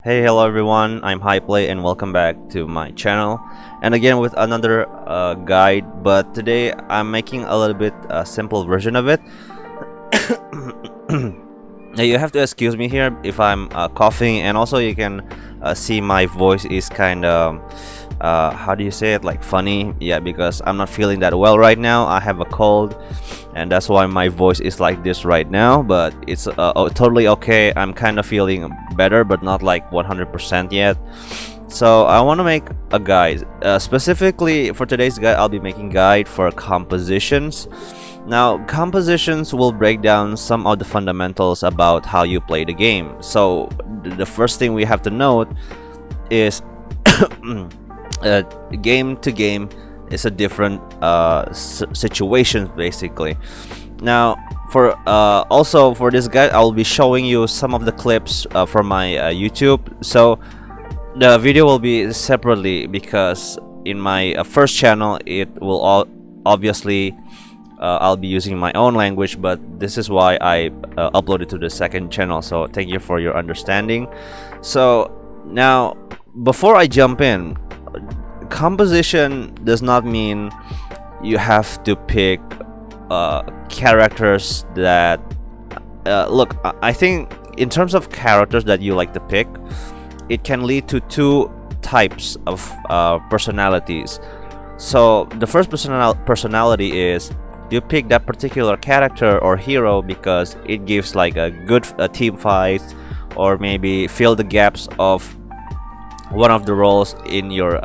Hey, hello everyone, I'm Hypeplay and welcome back to my channel, and again with another guide, but today I'm making a little bit simple version of it. Now you have to excuse me here if I'm coughing, and also you can see my voice is kind of how do you say it, like funny. Yeah, because I'm not feeling that well right now. I have a cold and that's why my voice is like this right now, but it's totally okay. I'm kind of feeling better, but not like 100% yet. So I want to make a guide specifically for today's guide. I'll be making guide for compositions. Now compositions will break down some of the fundamentals about how you play the game. So the first thing we have to note is game to game is a different situations basically. Now for also for this guide I'll be showing you some of the clips from my YouTube. So the video will be separately because in my first channel it will obviously I'll be using my own language, but this is why I uploaded to the second channel, so thank you for your understanding. So now before I jump in, composition does not mean you have to pick characters that look, I think in terms of characters that you like to pick, it can lead to two types of personalities. So the first personality is you pick that particular character or hero because it gives like a good team fight, or maybe fill the gaps of one of the roles in your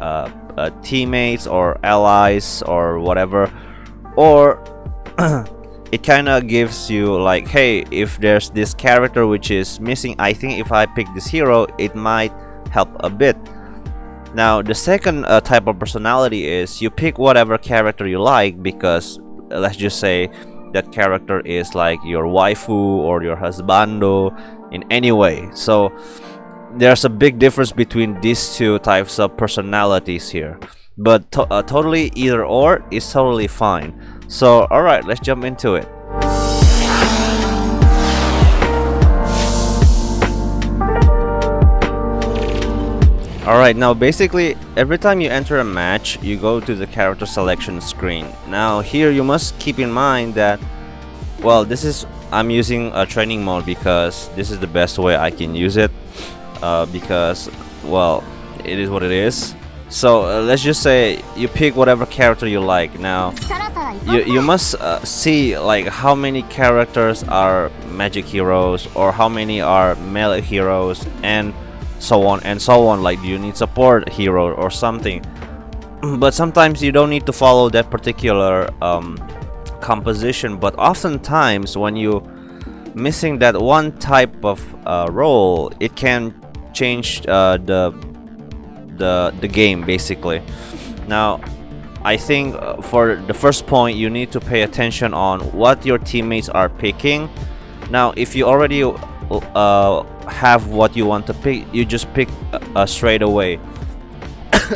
teammates or allies or whatever. Or it kind of gives you like, hey, if there's this character which is missing, I think if I pick this hero it might help a bit. Now the second type of personality is you pick whatever character you like because let's just say that character is like your waifu or your husbando in any way. So there's a big difference between these two types of personalities here, but totally either or is totally fine. So alright, let's jump into it. Alright, now basically every time you enter a match you go to the character selection screen. Now here you must keep in mind that, well, I'm using a training mode because this is the best way I can use it, because, well, it is what it is. So let's just say you pick whatever character you like. Now you must see like how many characters are magic heroes or how many are melee heroes, and so on and so on. Like, do you need support hero or something? But sometimes you don't need to follow that particular composition, but oftentimes when you missing that one type of role, it can change the game basically. Now I think for the first point you need to pay attention on what your teammates are picking. Now if you already have what you want to pick, you just pick straight away.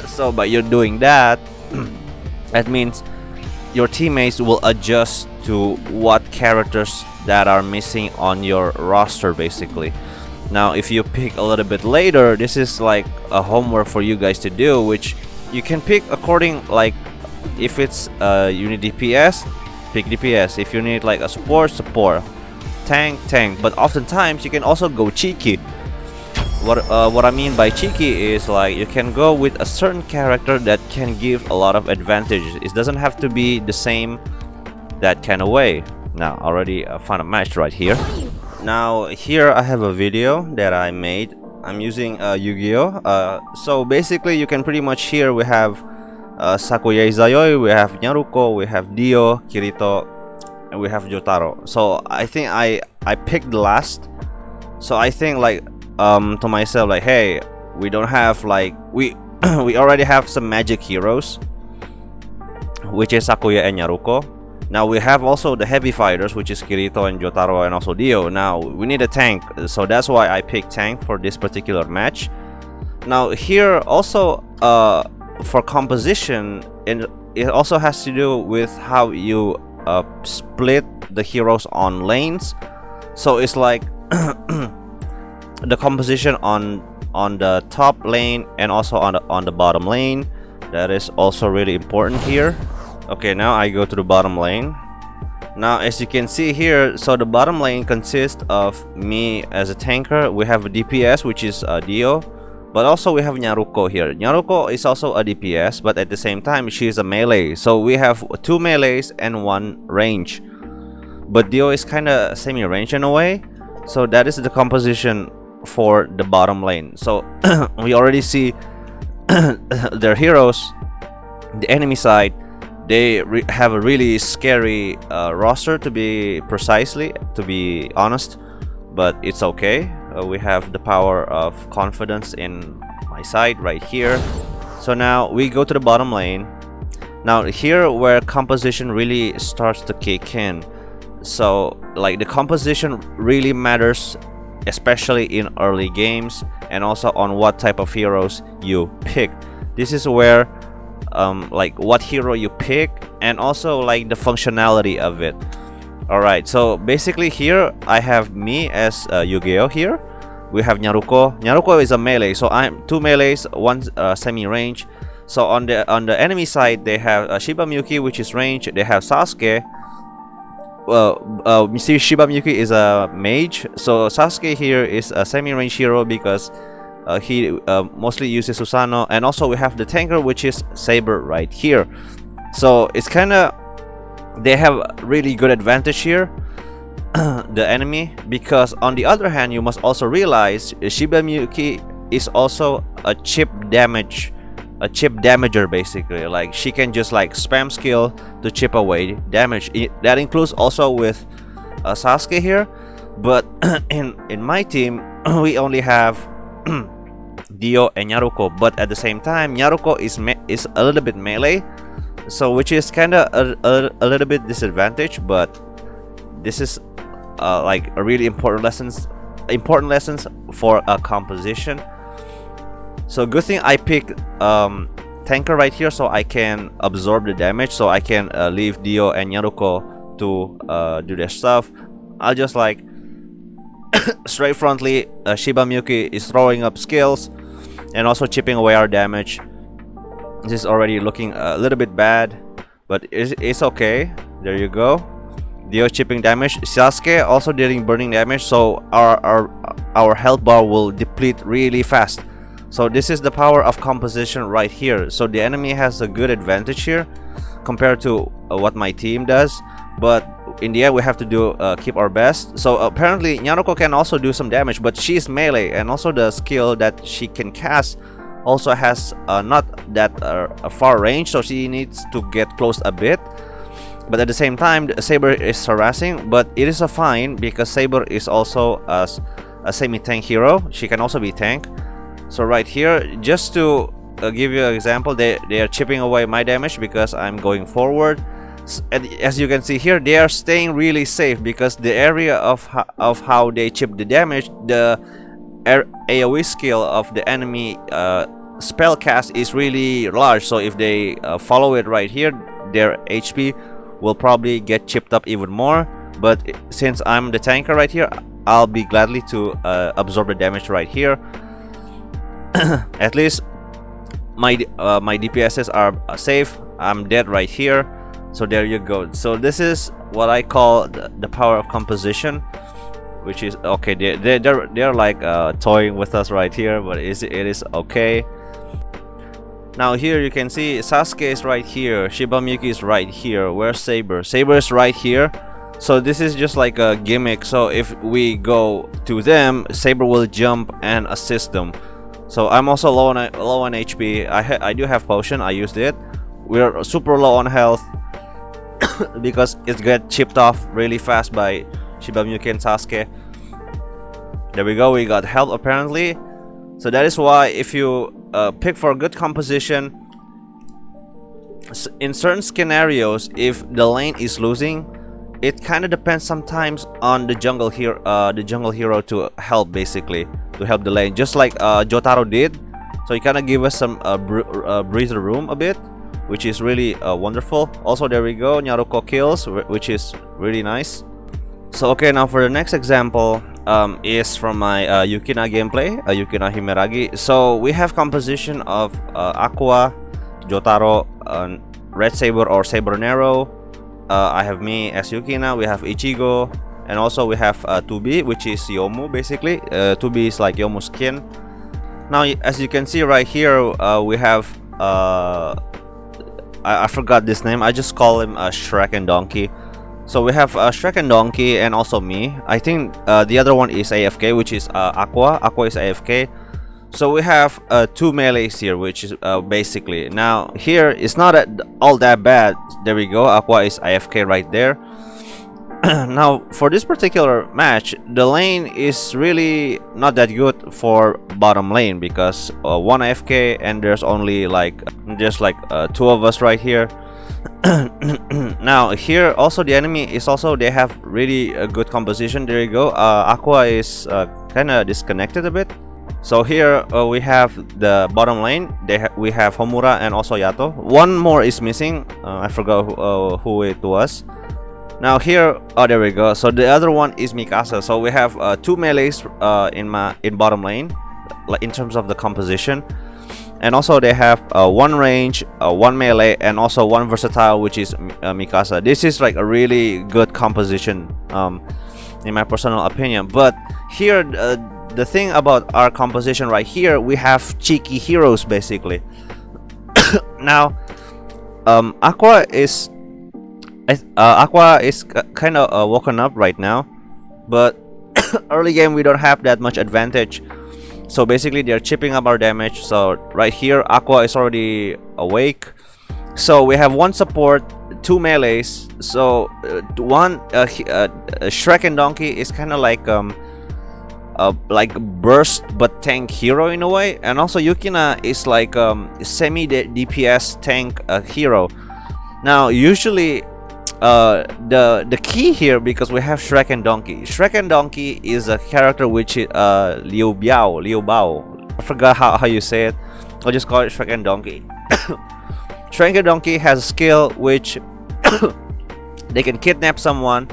So by you doing that, that means your teammates will adjust to what characters that are missing on your roster basically. Now if you pick a little bit later, this is like a homework for you guys to do, which you can pick according, like if it's you need DPS, pick DPS. If you need like a support, tank. But oftentimes you can also go cheeky. What I mean by cheeky is like you can go with a certain character that can give a lot of advantages. It doesn't have to be the same that kind of way. Now already found a match right here. Now here I have a video that I made. I'm using Yu-Gi-Oh! So basically you can pretty much, here we have Sakuya Izayoi, we have Naruko, we have Dio, Kirito, and we have Jotaro. So I think I picked the last. So I think like to myself like, hey, we don't have like we already have some magic heroes, which is Sakuya and Naruko. Now we have also the heavy fighters, which is Kirito and Jotaro and also Dio. Now we need a tank, so that's why I picked tank for this particular match. Now here also for composition, and it also has to do with how you split the heroes on lanes. So it's like the composition on the top lane and also on the bottom lane. That is also really important here. Okay, now I go to the bottom lane. Now as you can see here, so the bottom lane consists of me as a tanker. We have a DPS, which is Dio, but also we have Nyaruko here. Nyaruko is also a DPS, but at the same time she is a melee, so we have 2 melees and 1 range. But Dio is kind of semi-range in a way, so that is the composition for the bottom lane. So we already see their heroes, the enemy side. They have a really scary roster, to be honest, but it's okay. We have the power of confidence in my side right here. So now we go to the bottom lane. Now here where composition really starts to kick in. So like the composition really matters, especially in early games, and also on what type of heroes you pick. This is where like what hero you pick, and also like the functionality of it. Alright, so basically here I have me as Yu-Gi-Oh here. We have Nyaruko. Nyaruko is a melee, so I'm 2 melees, 1 semi-range. So on the enemy side they have Shiba Miyuki, which is range. They have Sasuke. You see, Shiba Miyuki is a mage, so Sasuke here is a semi-range hero because he mostly uses Susanoo. And also we have the tanker, which is Saber right here. So it's kind of, they have really good advantage here, the enemy, because on the other hand you must also realize Shiba Miyuki is also a chip damager basically. Like she can just like spam skill to chip away damage. That includes also with Sasuke here, but in my team we only have Dio and Nyaruko, but at the same time Nyaruko is a little bit melee, so which is kind of a little bit disadvantage. But this is like a really important lessons for a composition. So good thing I picked tanker right here, so I can absorb the damage, so I can leave Dio and Nyaruko to do their stuff. I'll just like straight frontally Shiba Miyuki is throwing up skills and also chipping away our damage. This is already looking a little bit bad, but it's okay. There you go. Dio chipping damage. Sasuke also dealing burning damage, so our health bar will deplete really fast. So this is the power of composition right here. So the enemy has a good advantage here compared to what my team does, but in the end we have to do keep our best. So apparently Nyaruko can also do some damage, but she is melee, and also the skill that she can cast also has not that far range, so she needs to get close a bit. But at the same time Saber is harassing, but it is a fine because Saber is also a semi-tank hero. She can also be tank. So right here, just to give you an example, they are chipping away my damage because I'm going forward. As you can see here, they are staying really safe because the area of how they chip the damage, the AoE skill of the enemy spell cast is really large. So if they follow it right here, their HP will probably get chipped up even more. But since I'm the tanker right here, I'll be gladly to absorb the damage right here. At least my DPSs are safe. I'm dead right here. So there you go. So this is what I call the power of composition, which is okay. They're like toying with us right here, but it is okay. Now here you can see Sasuke is right here, Shiba Miyuki is right here. Where's Saber? Saber is right here. So this is just like a gimmick. So if we go to them, Saber will jump and assist them. So I'm also low on HP. I do have potion. I used it. We're super low on health because it gets chipped off really fast by Shiba Miyuki and Sasuke. There we go. We got health apparently. So that is why if you pick for a good composition, in certain scenarios, if the lane is losing, it kind of depends sometimes on the jungle hero to help, basically to help the lane, just like Jotaro did. So he kind of give us some breather room a bit, which is really wonderful. Also there we go, Nyaruko kills, which is really nice. So okay, now for the next example, is from my Yukina gameplay, Yukina Himeragi. So we have composition of Aqua, Jotaro, Red Saber or Saber Nero. I have me as Yukina. We have Ichigo, and also we have Tubi, which is Yomu basically. Tubi is like Yomu's skin. Now, as you can see right here, we have I forgot this name. I just call him Shrek and Donkey. So we have Shrek and Donkey, and also me. I think the other one is AFK, which is Aqua. Aqua is AFK. So we have 2 melees here, which is basically, now here it's not all that bad. There we go. Aqua is AFK right there. Now for this particular match, the lane is really not that good for bottom lane because 1 AFK and there's only like 2 of us right here. Now here also the enemy is also, they have really a good composition. There you go. Aqua is kind of disconnected a bit. So here we have the bottom lane. We have Homura and also Yato. One more is missing. I forgot who it was. Now here, oh, there we go. So the other one is Mikasa. So we have 2 melees in bottom lane, like in terms of the composition. And also they have 1 range, 1 melee, and also 1 versatile, which is Mikasa. This is like a really good composition, in my personal opinion. But here, the thing about our composition right here, we have cheeky heroes basically. Now, Aqua is kind of woken up right now, but early game we don't have that much advantage. So basically they're chipping up our damage. So right here Aqua is already awake. So we have 1 support, 2 melees. So Shrek and Donkey is kind of like burst but tank hero in a way, and also Yukina is like semi DPS tank hero. Now usually the key here, because we have Shrek and Donkey. Shrek and Donkey is a character which is Liu Bao. I forgot how you say it. I'll just call it Shrek and Donkey. Shrek and Donkey has a skill which they can kidnap someone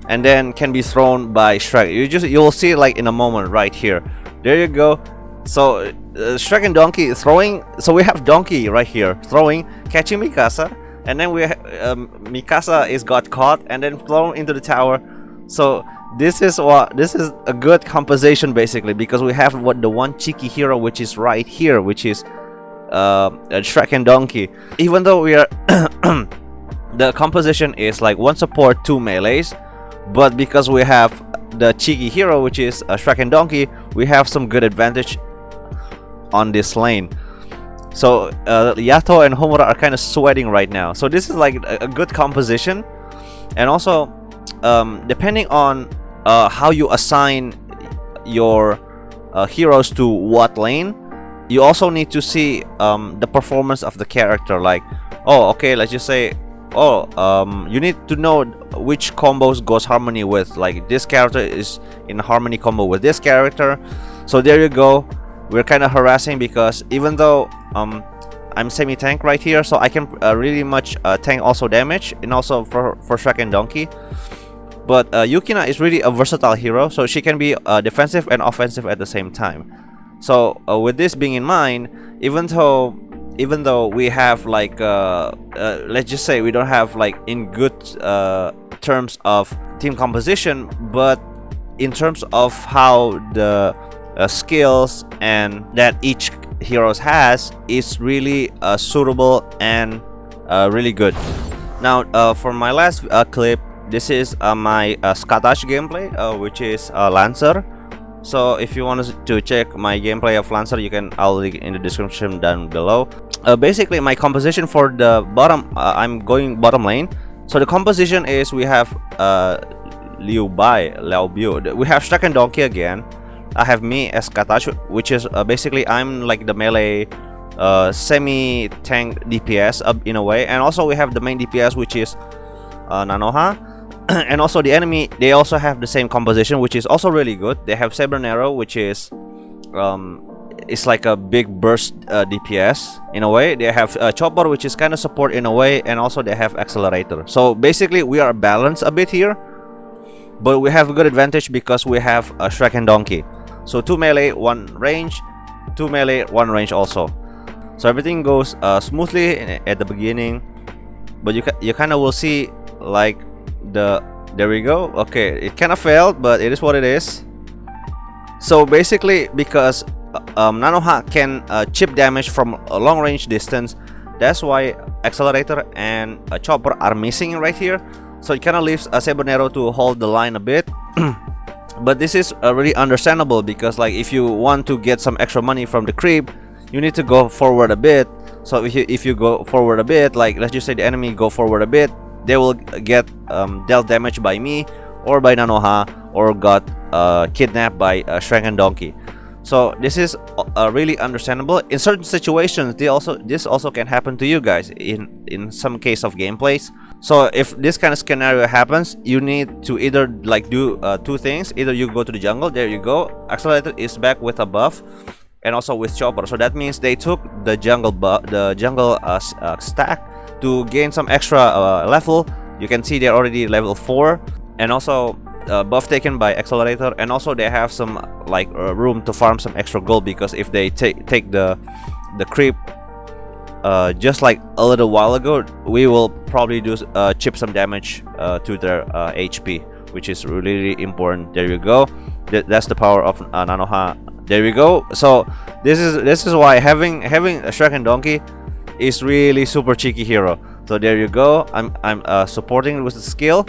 and then can be thrown by Shrek. You'll see it like in a moment right here. There you go. So Shrek and Donkey throwing. So we have Donkey right here throwing, catching Mikasa. And then Mikasa got caught and then thrown into the tower. So this is a good compensation basically, because we have the 1 cheeky hero which is right here, which is Shrek and Donkey. Even though we are the composition is like 1 support, 2 melees, but because we have the cheeky hero which is Shrek and Donkey, we have some good advantage on this lane. So Yato and Homura are kind of sweating right now. So this is like a good composition. And also depending on how you assign your heroes to what lane, you also need to see the performance of the character. Like, oh, okay, let's just say, you need to know which combos goes harmony with, like, this character is in harmony combo with this character. So there you go. We're kind of harassing because even though I'm semi-tank right here, so I can really much tank also damage, and also for Shrek and Donkey. But Yukina is really a versatile hero, so she can be defensive and offensive at the same time. So with this being in mind, even though we have like let's just say we don't have like in good terms of team composition, but in terms of how the skills and that each heroes has is really suitable and really good. Now for my last clip, this is my Scottish gameplay, which is Lancer. So if you want to check my gameplay of Lancer, I'll link in the description down below. Basically my composition for the bottom, I'm going bottom lane. So the composition is we have Liu Biu. We have Shrek and Donkey again. I have me as Katash, which is basically I'm like the melee semi-tank DPS in a way. And also we have the main DPS, which is Nanoha. And also the enemy, they also have the same composition, which is also really good. They have Saber Nero, which is it's like a big burst DPS in a way. They have Chopper, which is kind of support in a way, and also they have Accelerator. So basically we are balanced a bit here. but we have a good advantage because we have a Shrek and Donkey. So 2 melee, 1 range, 2 melee, 1 range also. So everything goes smoothly at the beginning, but you kind of will see like there we go. Okay, it kind of failed, but it is what it is. So basically, because Nanoha can chip damage from a long range distance, that's why Accelerator and Chopper are missing right here. So it kind of leaves Sabernero to hold the line a bit. But this is really understandable, because like if you want to get some extra money from the creep, you need to go forward a bit. So if you go forward a bit, like let's just say the enemy go forward a bit, they will get dealt damage by me or by Nanoha, or got kidnapped by Shrek and Donkey. So this is really understandable. In certain situations, this also can happen to you guys in some case of gameplays. So if this kind of scenario happens, you need to either like do 2 things. Either you go to the jungle, there you go, Accelerator is back with a buff, and also with Chopper. So that means they took the jungle stack to gain some extra level. You can see they're already level 4, and also buff taken by Accelerator, and also they have some like room to farm some extra gold, because if they take the creep just like a little while ago, we will probably do chip some damage to their HP, which is really important. There you go. That's the power of Nanoha. There we go. So this is why having a Shrek and Donkey is really super cheeky hero. So there you go. I'm supporting with the skill,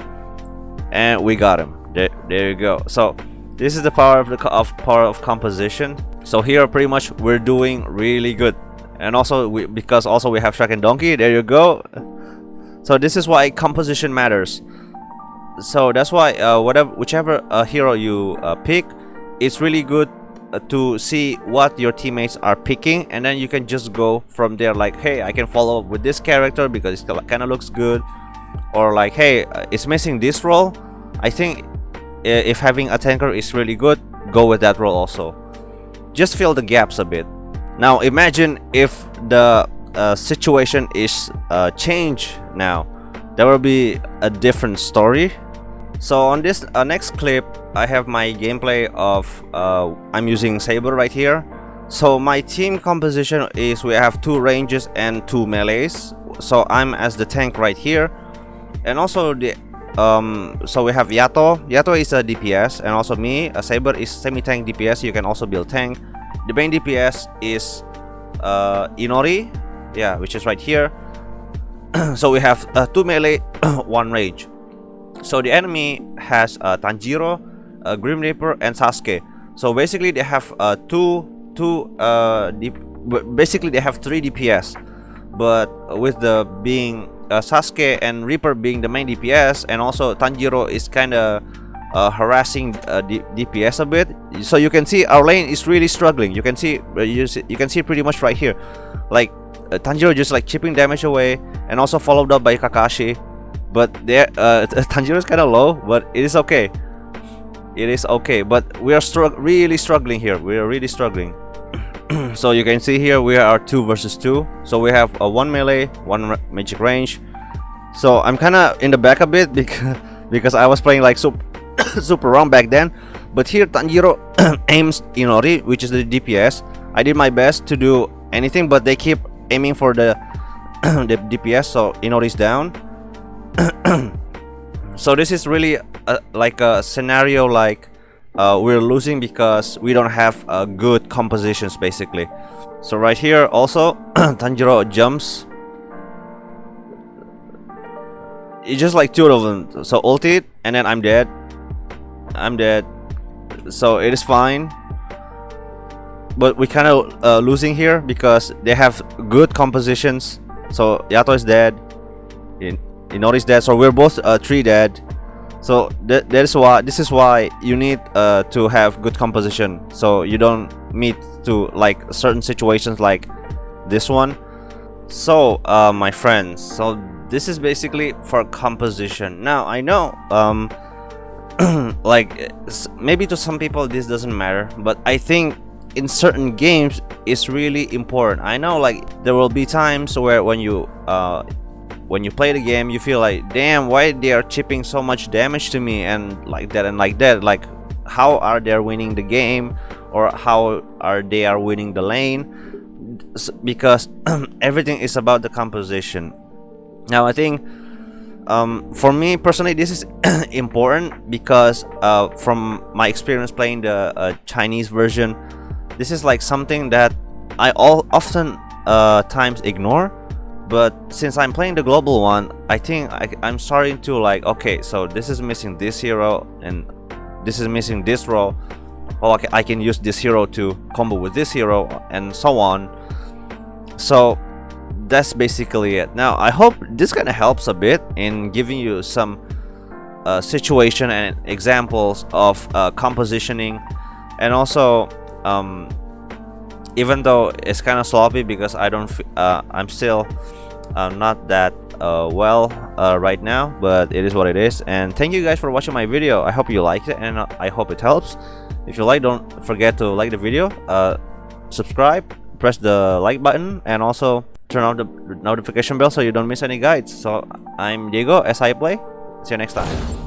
and we got him. There you go. So this is the power of composition. So here pretty much we're doing really good, and also because we have Shrek and Donkey. There you go. So this is why composition matters. So that's why whichever hero you pick, it's really good to see what your teammates are picking, and then you can just go from there. Like, hey, I can follow up with this character because it kind of looks good, or like, hey, it's missing this role. I think if having a tanker is really good, go with that role also. Just fill the gaps a bit. Now imagine if the situation is changed now. There will be a different story. So on this next clip, I have my gameplay of I'm using Saber right here. So my team composition is we have 2 ranges and 2 melees. So I'm as the tank right here, and also the so we have Yato. Yato is a DPS, and also me, a Saber is semi-tank DPS. You can also build tank. The main DPS is Inori, yeah, which is right here. So we have 2 melee, 1 range. So the enemy has Tanjiro, Grim Reaper, and Sasuke. So basically they have basically they have 3 DPS, but with the being Sasuke and Reaper being the main DPS, and also Tanjiro is kind of harassing DPS a bit. So you can see our lane is really struggling. You can see pretty much right here, like Tanjiro just like chipping damage away, and also followed up by Kakashi. But there, Tanjiro is kind of low, but it is okay. It is okay. But we are really struggling here. We are really struggling. So you can see here we are 2 versus 2. So we have a 1 melee, 1 magic range. So I'm kind of in the back a bit because I was playing like super wrong back then. But here Tanjiro aims Inori, which is the DPS. I did my best to do anything, but they keep aiming for the the DPS. So Inori's down. So this is really like a scenario like we're losing because we don't have good compositions basically. So right here also Tanjiro jumps. It's just like 2 of them. So ulti it, and then I'm dead. So it is fine, but we kind of losing here because they have good compositions. So Yato is dead, Inori is dead, so we're both 3 dead. So this is why you need to have good composition, so you don't meet to like certain situations like this one. So my friends, so this is basically for composition. Now I know like maybe to some people this doesn't matter, but I think in certain games it's really important. I know like there will be times where when you when you play the game, you feel like, damn, why they are chipping so much damage to me, and like that and like that. Like, how are they winning the game, or how are they winning the lane? Because everything is about the composition. Now I think for me personally, this is important because from my experience playing the Chinese version, this is like something that I often times ignore. But since I'm playing the global one, I think I'm starting to like, okay, so this is missing this hero and this is missing this role. Oh, okay, I can use this hero to combo with this hero and so on. So that's basically it. Now I hope this kind of helps a bit in giving you some situation and examples of compositioning, and also even though it's kind of sloppy because I'm still not that well right now, but it is what it is. And thank you guys for watching my video. I hope you liked it, and I hope it helps. If you like, don't forget to like the video, subscribe, press the like button, and also turn on the notification bell so you don't miss any guides. So I'm Diego, Hypeplay. See you next time.